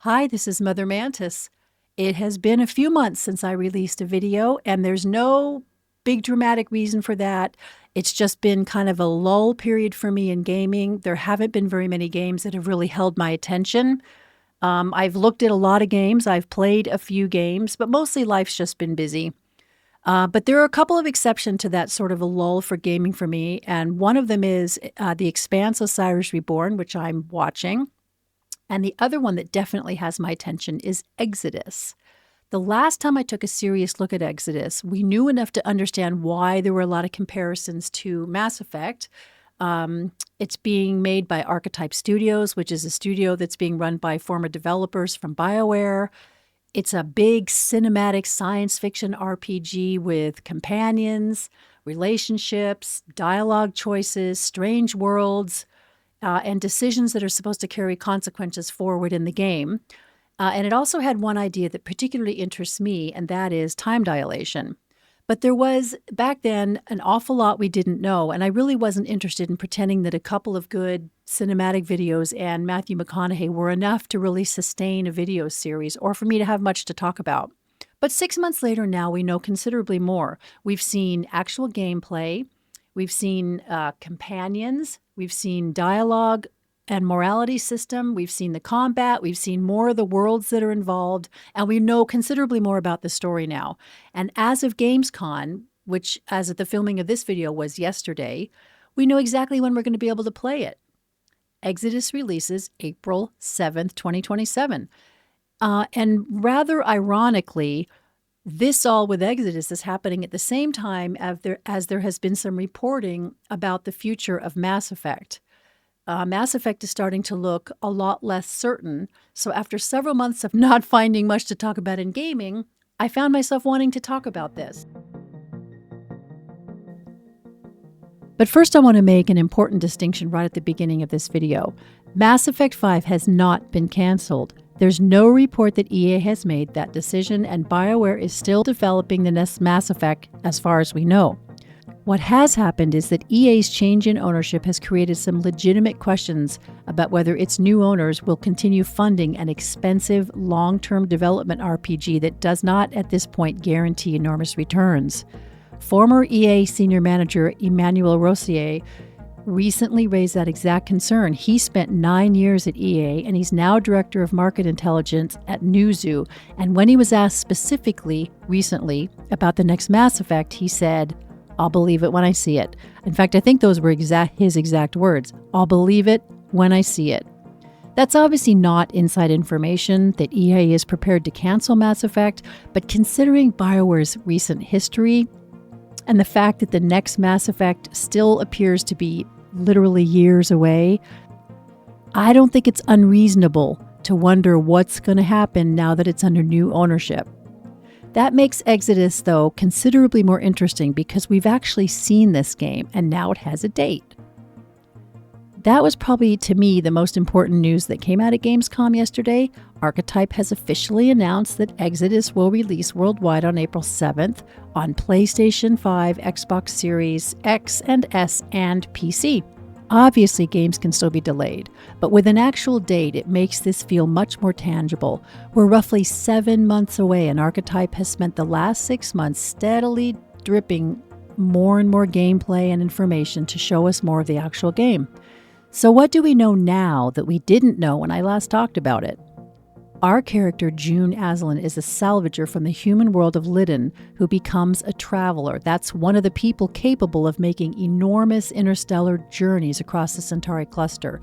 Hi, this is Mother Mantis. It has been a few months since I released a video, and there's no big dramatic reason for that. It's just been kind of a lull period for me in gaming. There haven't been very many games that have really held my attention. I've looked at a lot of games, I've played a few games, but mostly life's just been busy. But there are a couple of exceptions to that sort of a lull for gaming for me, and one of them is The Expanse: Osiris Reborn, which I'm watching. And the other one that definitely has my attention is Exodus. The last time I took a serious look at Exodus, we knew enough to understand why there were a lot of comparisons to Mass Effect. It's being made by Archetype Studios, which is a studio that's being run by former developers from BioWare. It's a big cinematic science fiction RPG with companions, relationships, dialogue choices, strange worlds, and decisions that are supposed to carry consequences forward in the game. And it also had one idea that particularly interests me, and that is time dilation. But there was, back then, an awful lot we didn't know, and I really wasn't interested in pretending that a couple of good cinematic videos and Matthew McConaughey were enough to really sustain a video series or for me to have much to talk about. But 6 months later now, we know considerably more. We've seen actual gameplay. We've seen companions, we've seen dialogue and morality system, we've seen the combat, we've seen more of the worlds that are involved, and we know considerably more about the story now. And as of Gamescom, which as of the filming of this video was yesterday, we know exactly when we're going to be able to play it. Exodus releases April 7th, 2027. And rather ironically, this all with Exodus is happening at the same time as there has been some reporting about the future of Mass Effect. Mass Effect is starting to look a lot less certain. So after several months of not finding much to talk about in gaming, I found myself wanting to talk about this. But first I want to make an important distinction right at the beginning of this video. Mass Effect 5 has not been canceled. There's no report that EA has made that decision, and BioWare is still developing the next Mass Effect as far as we know. What has happened is that EA's change in ownership has created some legitimate questions about whether its new owners will continue funding an expensive, long-term development RPG that does not, at this point, guarantee enormous returns. Former EA senior manager Emmanuel Rossier recently raised that exact concern. He spent 9 years at EA, and he's now director of market intelligence at Newzoo. And when he was asked specifically recently about the next Mass Effect, he said, "I'll believe it when I see it." In fact, I think those were his exact words. "I'll believe it when I see it." That's obviously not inside information that EA is prepared to cancel Mass Effect, but considering BioWare's recent history and the fact that the next Mass Effect still appears to be literally years away, I don't think it's unreasonable to wonder what's going to happen now that it's under new ownership. That makes Exodus, though, considerably more interesting because we've actually seen this game and now it has a date. That was probably, to me, the most important news that came out of Gamescom yesterday. Archetype has officially announced that Exodus will release worldwide on April 7th on PlayStation 5, Xbox Series X and S, and PC. Obviously, games can still be delayed, but with an actual date, it makes this feel much more tangible. We're roughly 7 months away, and Archetype has spent the last 6 months steadily dripping more and more gameplay and information to show us more of the actual game. So what do we know now that we didn't know when I last talked about it? Our character, June Aslan, is a salvager from the human world of Lydon who becomes a traveler. That's one of the people capable of making enormous interstellar journeys across the Centauri cluster.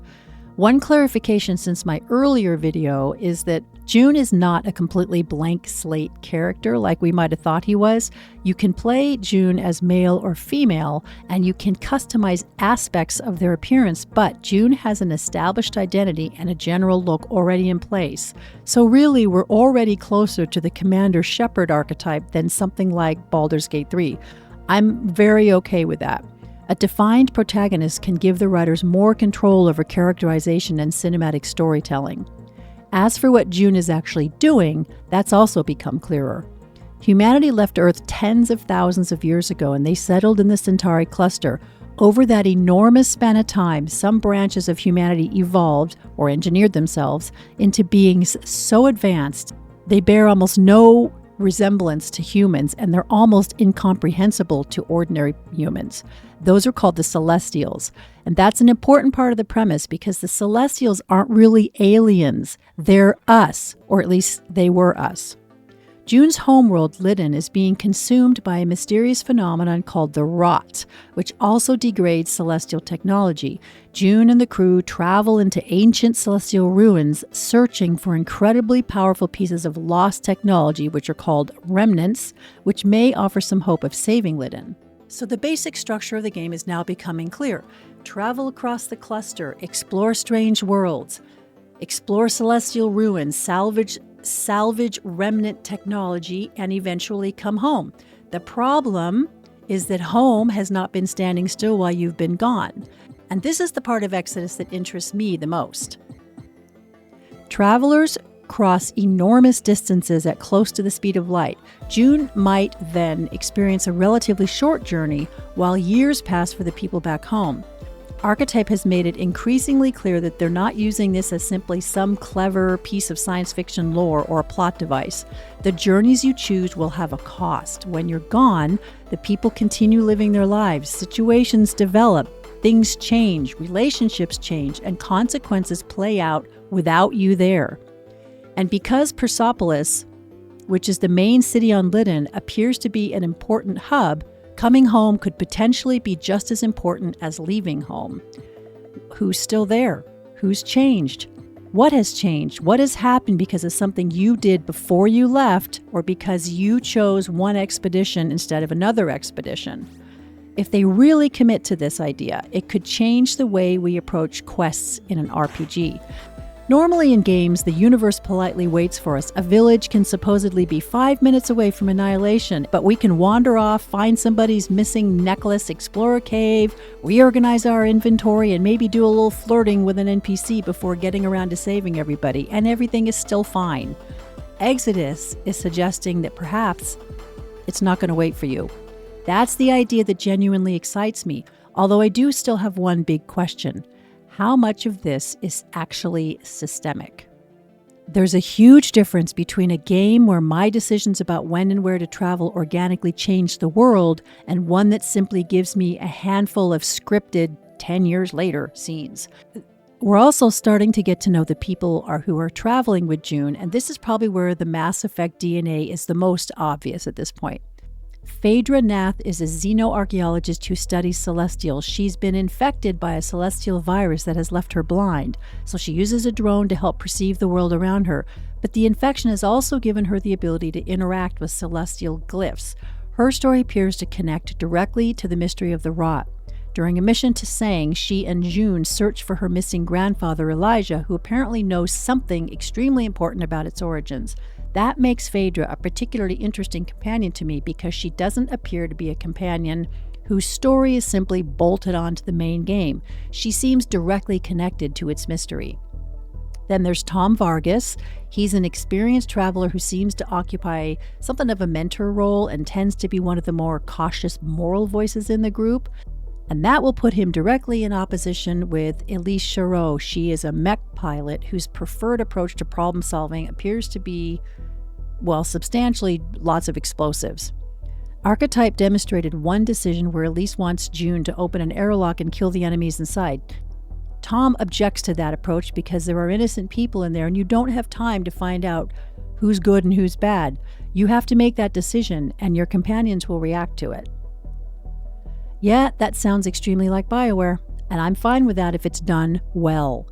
One clarification since my earlier video is that June is not a completely blank slate character like we might have thought he was. You can play June as male or female, and you can customize aspects of their appearance, but June has an established identity and a general look already in place. So really, we're already closer to the Commander Shepard archetype than something like Baldur's Gate 3. I'm very okay with that. A defined protagonist can give the writers more control over characterization and cinematic storytelling. As for what June is actually doing, that's also become clearer. Humanity left Earth tens of thousands of years ago, and they settled in the Centauri cluster, Over that enormous span of time, some branches of humanity evolved or engineered themselves into beings so advanced they bear almost no resemblance to humans, and they're almost incomprehensible to ordinary humans. Those are called the Celestials. And that's an important part of the premise because the Celestials aren't really aliens. They're us, or at least they were us. June's homeworld, Lydon, is being consumed by a mysterious phenomenon called the rot, which also degrades celestial technology. June and the crew travel into ancient celestial ruins, searching for incredibly powerful pieces of lost technology, which are called remnants, which may offer some hope of saving Lydon. So the basic structure of the game is now becoming clear. Travel across the cluster, explore strange worlds, explore celestial ruins, salvage remnant technology, and eventually come home. The problem is that home has not been standing still while you've been gone. And this is the part of Exodus that interests me the most. Travelers cross enormous distances at close to the speed of light. June might then experience a relatively short journey while years pass for the people back home. Archetype has made it increasingly clear that they're not using this as simply some clever piece of science fiction lore or a plot device. The journeys you choose will have a cost. When you're gone, the people continue living their lives, situations develop, things change, relationships change, and consequences play out without you there. And because Persepolis, which is the main city on Lydon, appears to be an important hub, coming home could potentially be just as important as leaving home. Who's still there? Who's changed? What has changed? What has happened because of something you did before you left or because you chose one expedition instead of another expedition? If they really commit to this idea, it could change the way we approach quests in an RPG. Normally in games, the universe politely waits for us. A village can supposedly be 5 minutes away from annihilation, but we can wander off, find somebody's missing necklace, explore a cave, reorganize our inventory, and maybe do a little flirting with an NPC before getting around to saving everybody, and everything is still fine. Exodus is suggesting that perhaps it's not going to wait for you. That's the idea that genuinely excites me, although I do still have one big question. How much of this is actually systemic? There's a huge difference between a game where my decisions about when and where to travel organically change the world and one that simply gives me a handful of scripted 10 years later scenes. We're also starting to get to know the people who are traveling with June, and this is probably where the Mass Effect DNA is the most obvious at this point. Phaedra Nath is a xenoarchaeologist who studies celestials. She's been infected by a celestial virus that has left her blind, so she uses a drone to help perceive the world around her. But the infection has also given her the ability to interact with celestial glyphs. Her story appears to connect directly to the mystery of the rot. During a mission to Sang, she and June search for her missing grandfather Elijah, who apparently knows something extremely important about its origins. That makes Phaedra a particularly interesting companion to me because she doesn't appear to be a companion whose story is simply bolted onto the main game. She seems directly connected to its mystery. Then there's Tom Vargas. He's an experienced traveler who seems to occupy something of a mentor role and tends to be one of the more cautious moral voices in the group. And that will put him directly in opposition with Elise Charot. She is a mech pilot whose preferred approach to problem solving appears to be, well, substantially lots of explosives. Archetype demonstrated one decision where Elise wants June to open an airlock and kill the enemies inside. Tom objects to that approach because there are innocent people in there and you don't have time to find out who's good and who's bad. You have to make that decision and your companions will react to it. Yeah, that sounds extremely like BioWare, and I'm fine with that if it's done well.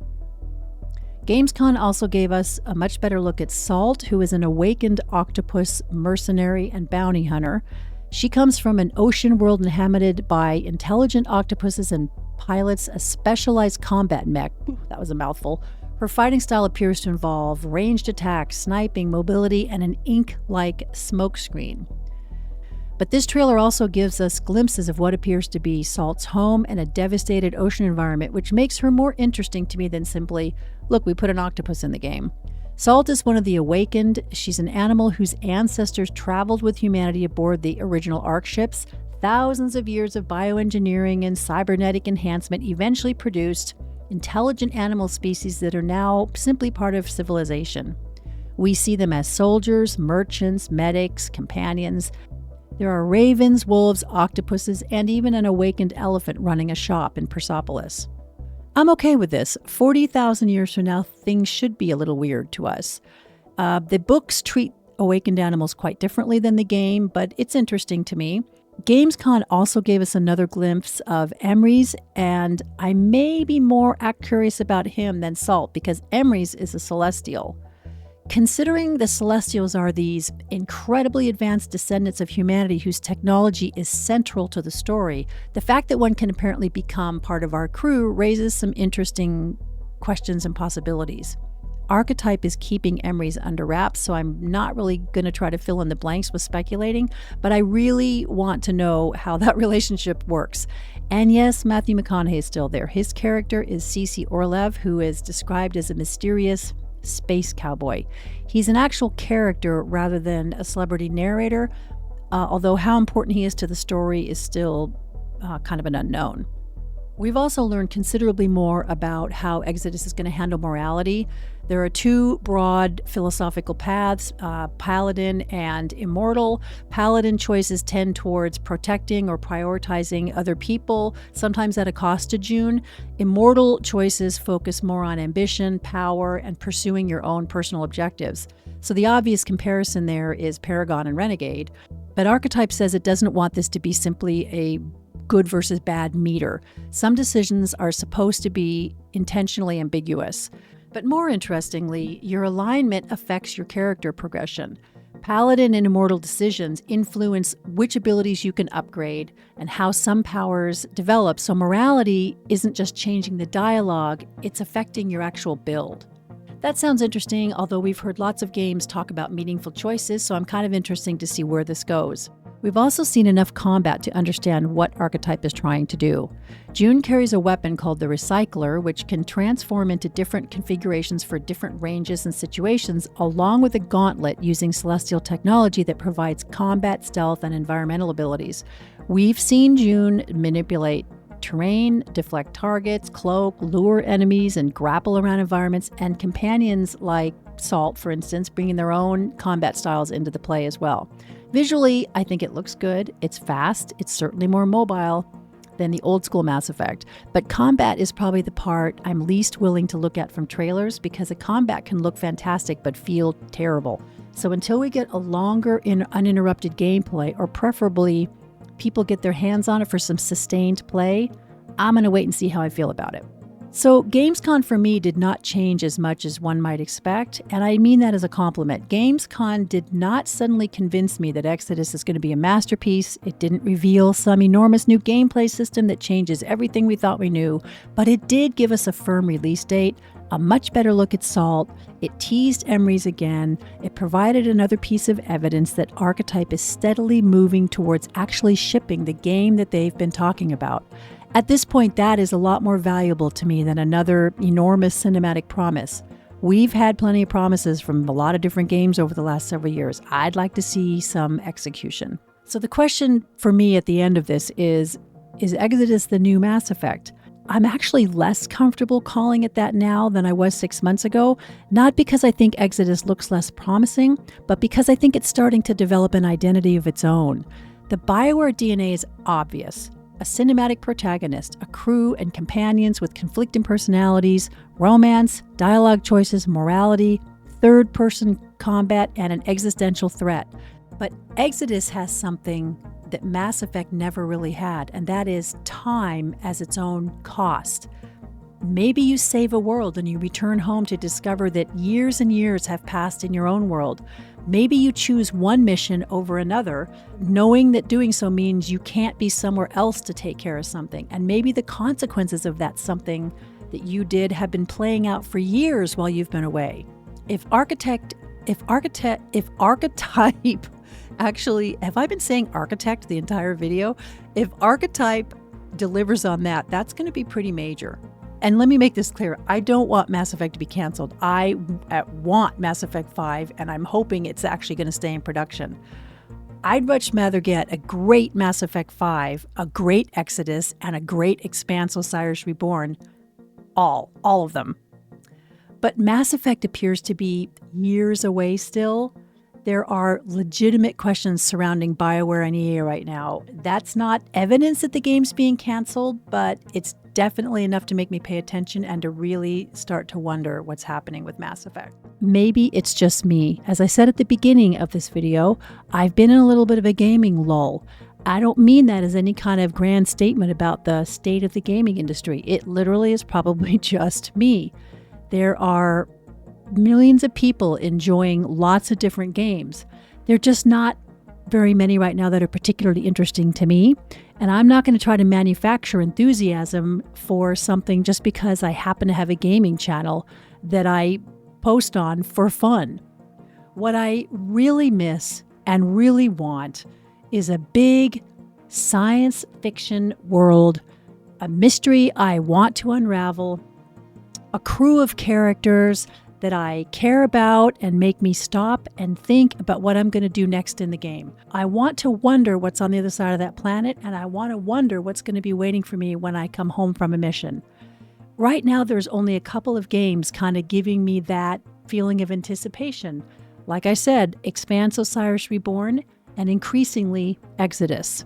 Gamescom also gave us a much better look at Salt, who is an awakened octopus mercenary and bounty hunter. She comes from an ocean world inhabited by intelligent octopuses and pilots a specialized combat mech. That was a mouthful. Her fighting style appears to involve ranged attacks, sniping, mobility, and an ink-like smokescreen. But this trailer also gives us glimpses of what appears to be Salt's home and a devastated ocean environment, which makes her more interesting to me than simply, look, we put an octopus in the game. Salt is one of the Awakened. She's an animal whose ancestors traveled with humanity aboard the original Ark ships Thousands of years of bioengineering and cybernetic enhancement eventually produced intelligent animal species that are now simply part of civilization. We see them as soldiers, merchants, medics, companions. There are ravens, wolves, octopuses, and even an awakened elephant running a shop in Persepolis. I'm okay with this. 40,000 years from now, things should be a little weird to us. The books treat awakened animals quite differently than the game, but it's interesting to me. Gamescom also gave us another glimpse of Emrys, and I may be more curious about him than Salt, because Emrys is a Celestial. Considering the Celestials are these incredibly advanced descendants of humanity whose technology is central to the story, the fact that one can apparently become part of our crew raises some interesting questions and possibilities. Archetype is keeping Emrys under wraps, so I'm not really going to try to fill in the blanks with speculating, but I really want to know how that relationship works. And yes, Matthew McConaughey is still there. His character is Cece Orlev, who is described as a mysterious space cowboy. He's an actual character rather than a celebrity narrator, although how important he is to the story is still kind of an unknown. We've also learned considerably more about how Exodus is going to handle morality. There are two broad philosophical paths, Paladin and Immortal. Paladin choices tend towards protecting or prioritizing other people, sometimes at a cost to June. Immortal choices focus more on ambition, power, and pursuing your own personal objectives. So the obvious comparison there is Paragon and Renegade. But Archetype says it doesn't want this to be simply a good versus bad meter. Some decisions are supposed to be intentionally ambiguous. But more interestingly, your alignment affects your character progression. Paladin and Immortal decisions influence which abilities you can upgrade and how some powers develop, so morality isn't just changing the dialogue, it's affecting your actual build. That sounds interesting, although we've heard lots of games talk about meaningful choices, so I'm kind of interested to see where this goes. We've also seen enough combat to understand what Archetype is trying to do. June carries a weapon called the Recycler, which can transform into different configurations for different ranges and situations, along with a gauntlet using celestial technology that provides combat, stealth, and environmental abilities. We've seen June manipulate terrain, deflect targets, cloak, lure enemies, and grapple around environments, and companions like Salt, for instance, bringing their own combat styles into the play as well. Visually, I think it looks good. It's fast. It's certainly more mobile than the old school Mass Effect. But combat is probably the part I'm least willing to look at from trailers, because a combat can look fantastic but feel terrible. So until we get a longer uninterrupted gameplay, or preferably people get their hands on it for some sustained play, I'm going to wait and see how I feel about it. So Gamescom for me did not change as much as one might expect, and I mean that as a compliment. Gamescom did not suddenly convince me that Exodus is going to be a masterpiece. It didn't reveal some enormous new gameplay system that changes everything we thought we knew, but it did give us a firm release date, a much better look at Salt. It teased Emrys again. It provided another piece of evidence that Archetype is steadily moving towards actually shipping the game that they've been talking about. At this point, that is a lot more valuable to me than another enormous cinematic promise. We've had plenty of promises from a lot of different games over the last several years. I'd like to see some execution. So the question for me at the end of this is Exodus the new Mass Effect? I'm actually less comfortable calling it that now than I was 6 months ago, not because I think Exodus looks less promising, but because I think it's starting to develop an identity of its own. The BioWare DNA is obvious. A cinematic protagonist, a crew and companions with conflicting personalities, romance, dialogue choices, morality, third-person combat, and an existential threat. But Exodus has something that Mass Effect never really had, and that is time as its own cost. Maybe you save a world and you return home to discover that years and years have passed in your own world. Maybe you choose one mission over another, knowing that doing so means you can't be somewhere else to take care of something. And maybe the consequences of that something that you did have been playing out for years while you've been away. If Archetype, actually, have I been saying architect the entire video? If Archetype delivers on that, that's going to be pretty major. And let me make this clear. I don't want Mass Effect to be canceled. I want Mass Effect 5, and I'm hoping it's actually going to stay in production. I'd much rather get a great Mass Effect 5, a great Exodus, and a great Expanse Osiris Reborn. All of them. But Mass Effect appears to be years away still. There are legitimate questions surrounding BioWare and EA right now. That's not evidence that the game's being canceled, but it's definitely enough to make me pay attention and to really start to wonder what's happening with Mass Effect. Maybe it's just me. As I said at the beginning of this video, I've been in a little bit of a gaming lull. I don't mean that as any kind of grand statement about the state of the gaming industry. It literally is probably just me. There are millions of people enjoying lots of different games. They're just not very many right now that are particularly interesting to me. And I'm not going to try to manufacture enthusiasm for something just because I happen to have a gaming channel that I post on for fun. What I really miss and really want is a big science fiction world, a mystery I want to unravel, a crew of characters that I care about and make me stop and think about what I'm going to do next in the game. I want to wonder what's on the other side of that planet, and I want to wonder what's going to be waiting for me when I come home from a mission. Right now, there's only a couple of games kind of giving me that feeling of anticipation. Like I said, Expanse Osiris Reborn, and increasingly Exodus.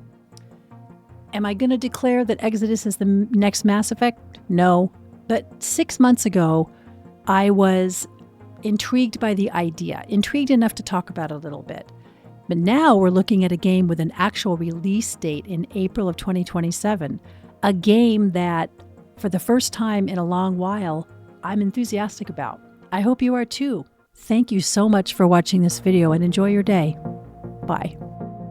Am I going to declare that Exodus is the next Mass Effect? No. But 6 months ago, I was intrigued by the idea, intrigued enough to talk about it a little bit. But now we're looking at a game with an actual release date in April of 2027, a game that, for the first time in a long while, I'm enthusiastic about. I hope you are too. Thank you so much for watching this video and enjoy your day. Bye.